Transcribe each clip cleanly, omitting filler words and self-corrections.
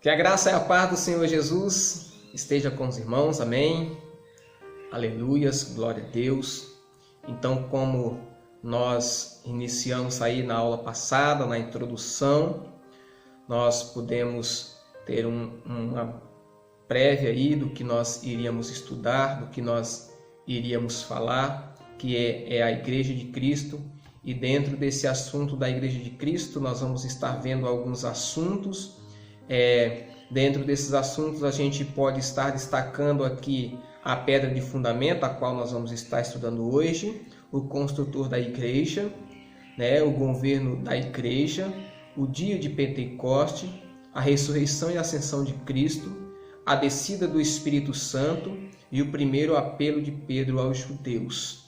Que a graça e a paz do Senhor Jesus esteja com os irmãos, amém? Aleluias, glória a Deus. Então, como nós iniciamos aí na aula passada, na introdução, nós pudemos ter uma prévia aí do que nós iríamos estudar, do que nós iríamos falar, que é a Igreja de Cristo. E dentro desse assunto da Igreja de Cristo, nós vamos estar vendo alguns assuntos. Dentro desses assuntos, a gente pode estar destacando aqui a pedra de fundamento, a qual nós vamos estar estudando hoje, o construtor da igreja, o governo da igreja, o dia de Pentecoste, a ressurreição e ascensão de Cristo, a descida do Espírito Santo e o primeiro apelo de Pedro aos judeus.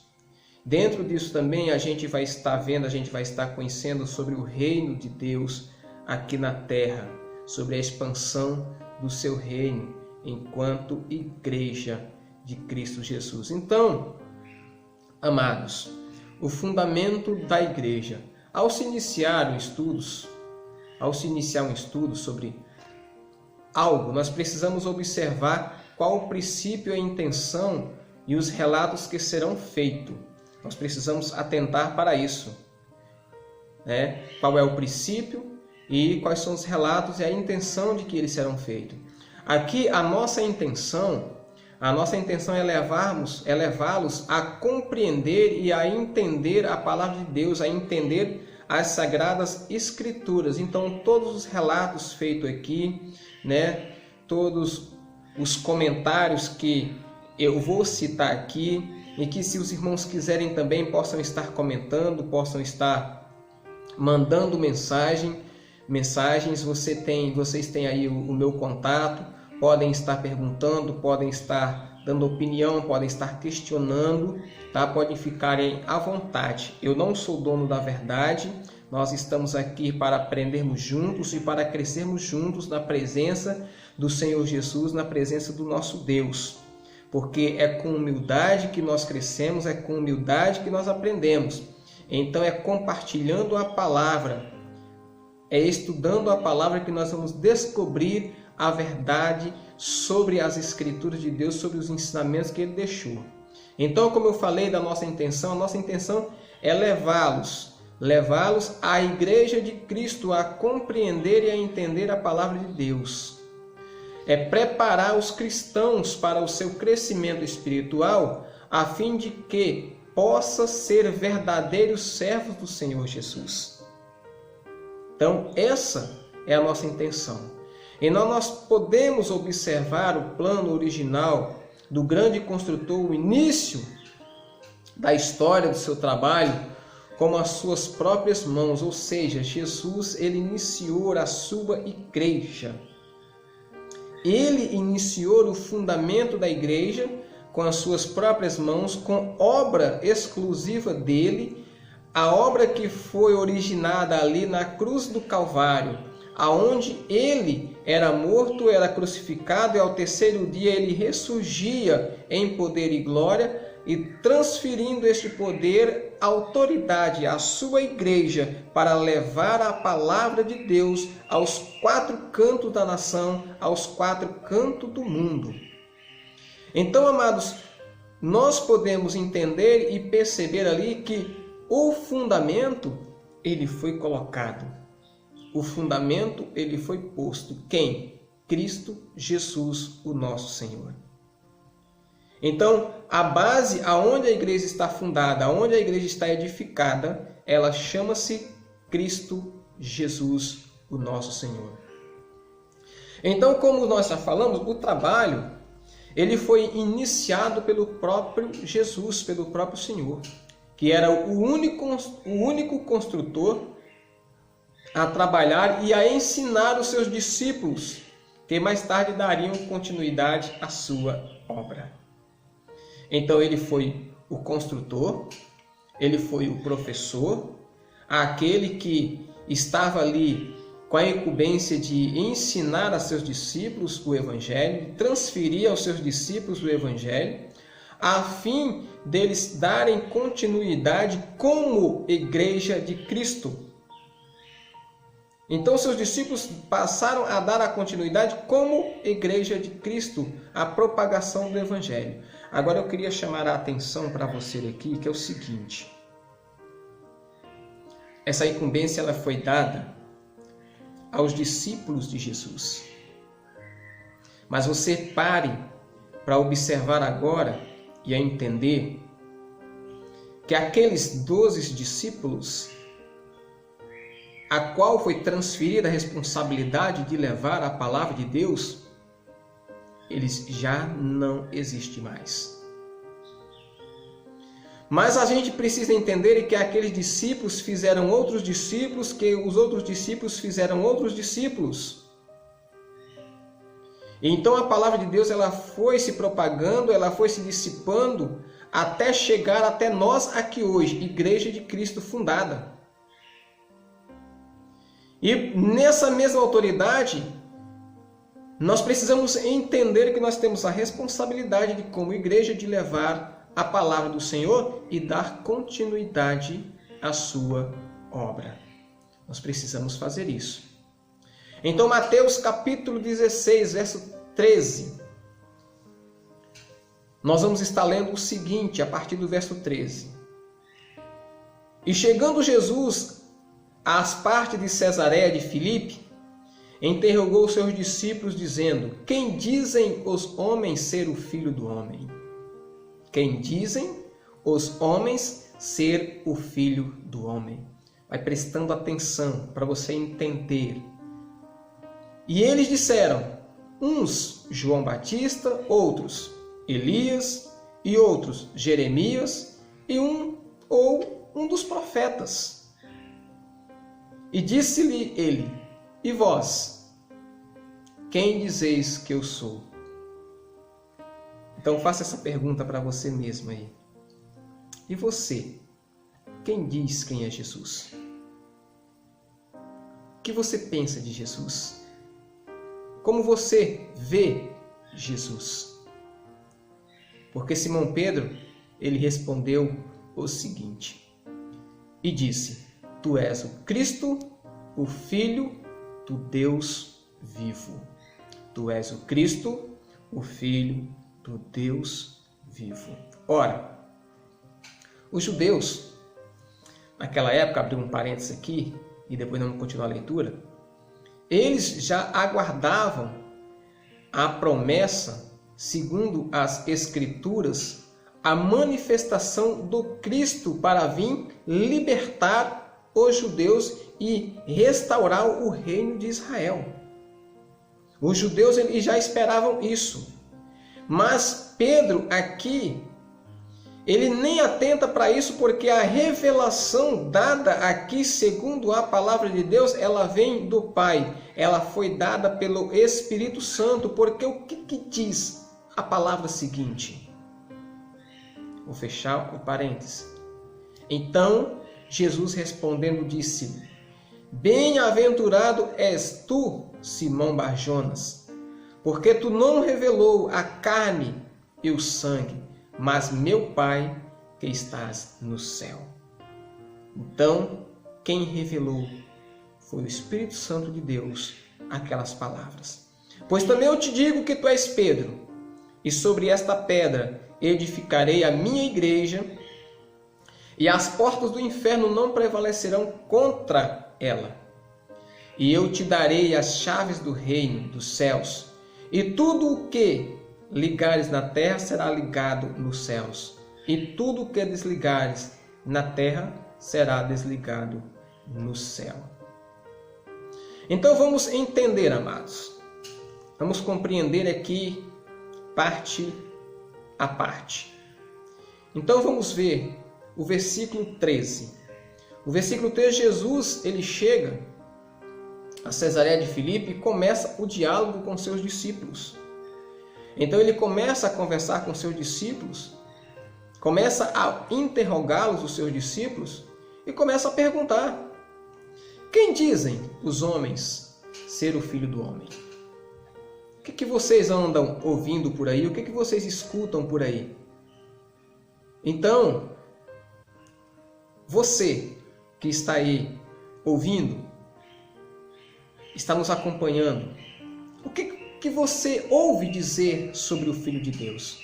Dentro disso também a gente vai estar vendo, a gente vai estar conhecendo sobre o reino de Deus aqui na terra, sobre a expansão do seu reino enquanto igreja de Cristo Jesus. Então, amados, o fundamento da igreja. Ao se iniciar um estudo sobre algo, nós precisamos observar qual o princípio, a intenção e os relatos que serão feitos. Nós precisamos atentar para isso. Qual é o princípio e quais são os relatos e a intenção de que eles serão feitos. Aqui a nossa intenção é levá-los a compreender e a entender a palavra de Deus, a entender as Sagradas Escrituras. Então todos os relatos feitos aqui, todos os comentários que eu vou citar aqui, e que se os irmãos quiserem também possam estar comentando, possam estar mandando mensagens, vocês têm aí o meu contato, podem estar perguntando, podem estar dando opinião, podem estar questionando, tá? Podem ficarem à vontade. Eu não sou dono da verdade, nós estamos aqui para aprendermos juntos e para crescermos juntos na presença do Senhor Jesus, na presença do nosso Deus. Porque é com humildade que nós crescemos, é com humildade que nós aprendemos. Então é compartilhando a palavra, é estudando a palavra que nós vamos descobrir a verdade sobre as Escrituras de Deus, sobre os ensinamentos que Ele deixou. Então, como eu falei da nossa intenção, a nossa intenção é levá-los à Igreja de Cristo a compreender e a entender a palavra de Deus. É preparar os cristãos para o seu crescimento espiritual, a fim de que possa ser verdadeiros servos do Senhor Jesus. Então, essa é a nossa intenção. E nós podemos observar o plano original do grande construtor, o início da história do seu trabalho, com as suas próprias mãos, ou seja, Jesus, ele iniciou a sua igreja. Ele iniciou o fundamento da igreja com as suas próprias mãos, com obra exclusiva dele, a obra que foi originada ali na cruz do Calvário, aonde ele era morto, era crucificado e ao terceiro dia ele ressurgia em poder e glória, e transferindo este poder, autoridade à sua igreja para levar a palavra de Deus aos quatro cantos da nação, aos quatro cantos do mundo. Então, amados, nós podemos entender e perceber ali que o fundamento, ele foi colocado. O fundamento, ele foi posto. Quem? Cristo Jesus, o nosso Senhor. Então, a base aonde a igreja está fundada, aonde a igreja está edificada, ela chama-se Cristo Jesus, o nosso Senhor. Então, como nós já falamos, o trabalho, ele foi iniciado pelo próprio Jesus, pelo próprio Senhor, que era o único construtor a trabalhar e a ensinar os seus discípulos, que mais tarde dariam continuidade à sua obra. Então ele foi o construtor, ele foi o professor, aquele que estava ali com a incumbência de ensinar a seus discípulos o Evangelho, de transferir aos seus discípulos o Evangelho, a fim deles darem continuidade como Igreja de Cristo. Então seus discípulos passaram a dar a continuidade como igreja de Cristo, a propagação do Evangelho. Agora eu queria chamar a atenção para você aqui, que é o seguinte. Essa incumbência ela foi dada aos discípulos de Jesus. Mas você pare para observar agora e a entender que aqueles 12 discípulos, a qual foi transferida a responsabilidade de levar a palavra de Deus, eles já não existem mais. Mas a gente precisa entender que aqueles discípulos fizeram outros discípulos, que os outros discípulos fizeram outros discípulos. Então a palavra de Deus ela foi se propagando, ela foi se dissipando, até chegar até nós aqui hoje, Igreja de Cristo fundada. E nessa mesma autoridade, nós precisamos entender que nós temos a responsabilidade de, como igreja, de levar a palavra do Senhor e dar continuidade à sua obra. Nós precisamos fazer isso. Então, Mateus capítulo 16, verso 13. Nós vamos estar lendo o seguinte, a partir do verso 13. E chegando Jesus às partes de Cesareia de Filipe, interrogou os seus discípulos, dizendo: Quem dizem os homens ser o Filho do Homem? Quem dizem os homens ser o Filho do Homem? Vai prestando atenção para você entender. E eles disseram, uns João Batista, outros Elias, e outros Jeremias, e um dos profetas. E disse-lhe ele: E vós, quem dizeis que eu sou? Então faça essa pergunta para você mesmo aí. E você, quem diz quem é Jesus? O que você pensa de Jesus? Como você vê Jesus? Porque Simão Pedro, ele respondeu o seguinte, e disse: Tu és o Cristo, o Filho do Deus vivo. Tu és o Cristo, o Filho do Deus vivo. Ora, os judeus, naquela época, abri um parênteses aqui, e depois vamos continuar a leitura, eles já aguardavam a promessa, segundo as Escrituras, a manifestação do Cristo para vir libertar os judeus e restaurar o reino de Israel. Os judeus eles já esperavam isso. Mas Pedro aqui, ele nem atenta para isso, porque a revelação dada aqui, segundo a palavra de Deus, ela vem do Pai. Ela foi dada pelo Espírito Santo, porque o que diz a palavra seguinte? Vou fechar o parênteses. Então, Jesus respondendo disse: Bem-aventurado és tu, Simão Barjonas, porque tu não revelou a carne e o sangue, mas meu Pai que estás no céu. Então, quem revelou foi o Espírito Santo de Deus aquelas palavras. Pois também eu te digo que tu és Pedro, e sobre esta pedra edificarei a minha igreja, e as portas do inferno não prevalecerão contra ela. E eu te darei as chaves do reino dos céus, e tudo o que ligares na terra será ligado nos céus, e tudo o que desligares na terra será desligado no céu. Então vamos entender, amados. Vamos compreender aqui parte a parte. Então vamos ver o versículo 13. O versículo 13, Jesus ele chega a Cesareia de Filipe e começa o diálogo com seus discípulos. Então ele começa a conversar com seus discípulos, começa a interrogá-los, os seus discípulos, e começa a perguntar: quem dizem os homens ser o Filho do Homem? O que vocês andam ouvindo por aí? O que vocês escutam por aí? Então, você que está aí ouvindo, está nos acompanhando, o que você ouve dizer sobre o Filho de Deus?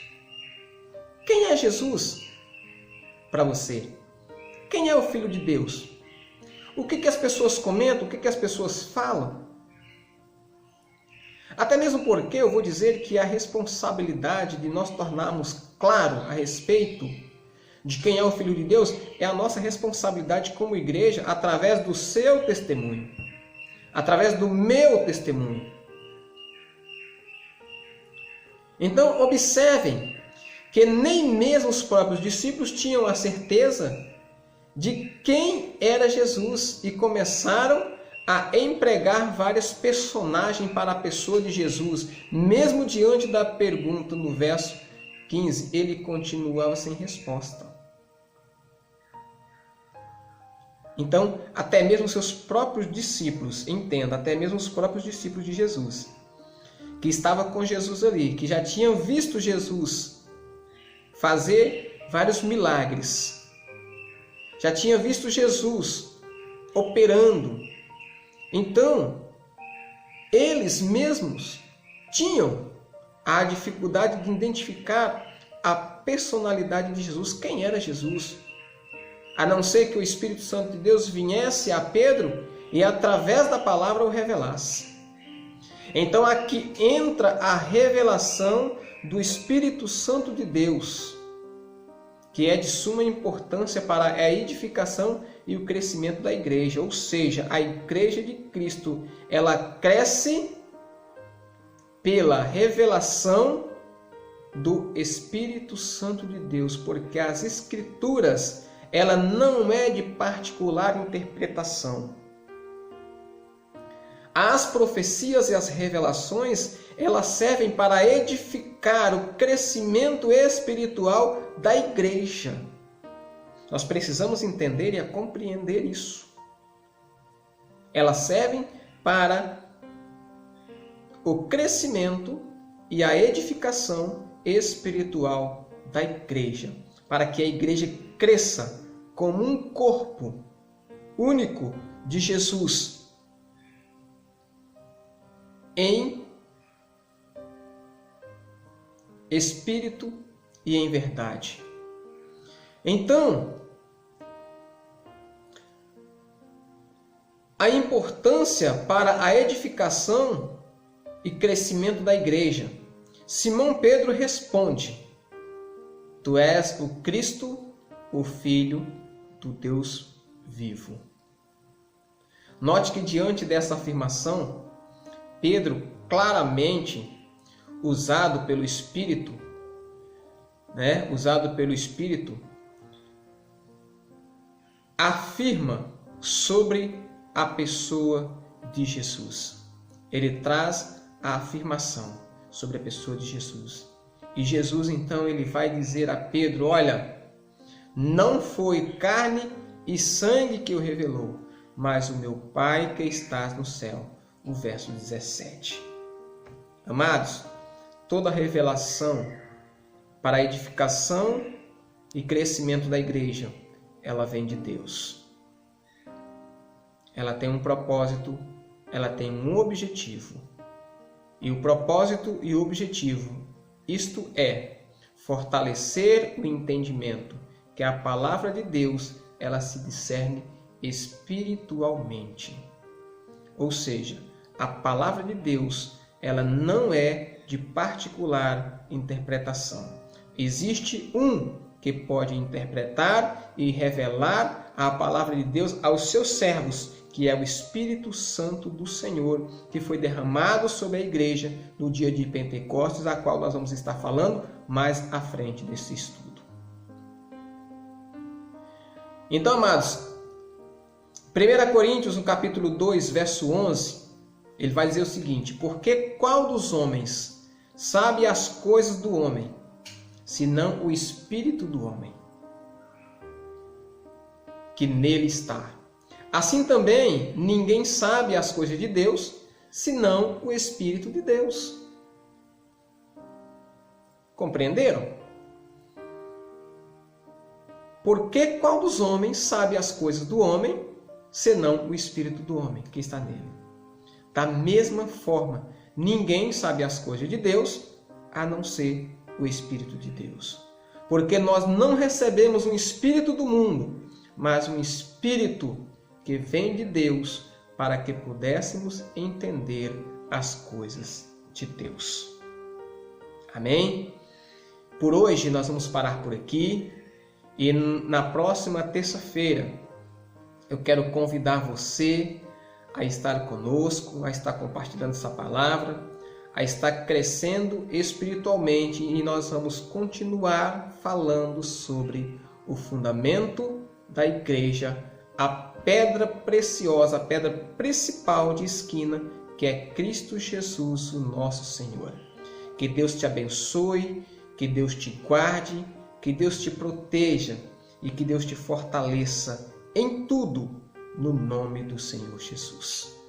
Quem é Jesus para você? Quem é o Filho de Deus? O que as pessoas comentam? O que as pessoas falam? Até mesmo porque eu vou dizer que a responsabilidade de nós tornarmos claro a respeito de quem é o Filho de Deus é a nossa responsabilidade como igreja através do seu testemunho, através do meu testemunho. Então, observem que nem mesmo os próprios discípulos tinham a certeza de quem era Jesus e começaram a empregar vários personagens para a pessoa de Jesus. Mesmo diante da pergunta no verso 15, ele continuava sem resposta. Então, até mesmo seus próprios discípulos, entenda, até mesmo os próprios discípulos de Jesus, que estavam com Jesus ali, que já tinham visto Jesus fazer vários milagres, já tinham visto Jesus operando. Então, eles mesmos tinham a dificuldade de identificar a personalidade de Jesus, quem era Jesus. A não ser que o Espírito Santo de Deus viesse a Pedro e através da palavra o revelasse. Então aqui entra a revelação do Espírito Santo de Deus, que é de suma importância para a edificação e o crescimento da igreja. Ou seja, a igreja de Cristo, ela cresce pela revelação do Espírito Santo de Deus, porque as Escrituras, ela não é de particular interpretação. As profecias e as revelações, elas servem para edificar o crescimento espiritual da igreja. Nós precisamos entender e compreender isso. Elas servem para o crescimento e a edificação espiritual da igreja, para que a igreja cresça como um corpo único de Jesus em espírito e em verdade. Então, a importância para a edificação e crescimento da igreja. Simão Pedro responde: Tu és o Cristo, o Filho do Deus vivo. Note que diante dessa afirmação, Pedro, claramente usado pelo Espírito, afirma sobre a pessoa de Jesus. Ele traz a afirmação sobre a pessoa de Jesus. E Jesus, então, ele vai dizer a Pedro: olha, não foi carne e sangue que o revelou, mas o meu Pai que estás no céu. O verso 17. Amados, toda revelação para a edificação e crescimento da igreja, ela vem de Deus. Ela tem um propósito, ela tem um objetivo. E o propósito e o objetivo, isto é, fortalecer o entendimento que a palavra de Deus, ela se discerne espiritualmente. Ou seja, a palavra de Deus, ela não é de particular interpretação. Existe um que pode interpretar e revelar a palavra de Deus aos seus servos, que é o Espírito Santo do Senhor, que foi derramado sobre a igreja no dia de Pentecostes, a qual nós vamos estar falando mais à frente desse estudo. Então, amados, 1 Coríntios, no capítulo 2, verso 11, ele vai dizer o seguinte: porque qual dos homens sabe as coisas do homem, senão o Espírito do homem, que nele está? Assim também, ninguém sabe as coisas de Deus, senão o Espírito de Deus. Compreenderam? Porque qual dos homens sabe as coisas do homem, senão o Espírito do homem que está nele? Da mesma forma, ninguém sabe as coisas de Deus a não ser o Espírito de Deus. Porque nós não recebemos um espírito do mundo, mas um espírito que vem de Deus para que pudéssemos entender as coisas de Deus. Amém? Por hoje nós vamos parar por aqui e na próxima terça-feira eu quero convidar você a estar conosco, a estar compartilhando essa palavra, a estar crescendo espiritualmente, e nós vamos continuar falando sobre o fundamento da igreja, a pedra preciosa, a pedra principal de esquina, que é Cristo Jesus, o nosso Senhor. Que Deus te abençoe, que Deus te guarde, que Deus te proteja e que Deus te fortaleça em tudo, no nome do Senhor Jesus.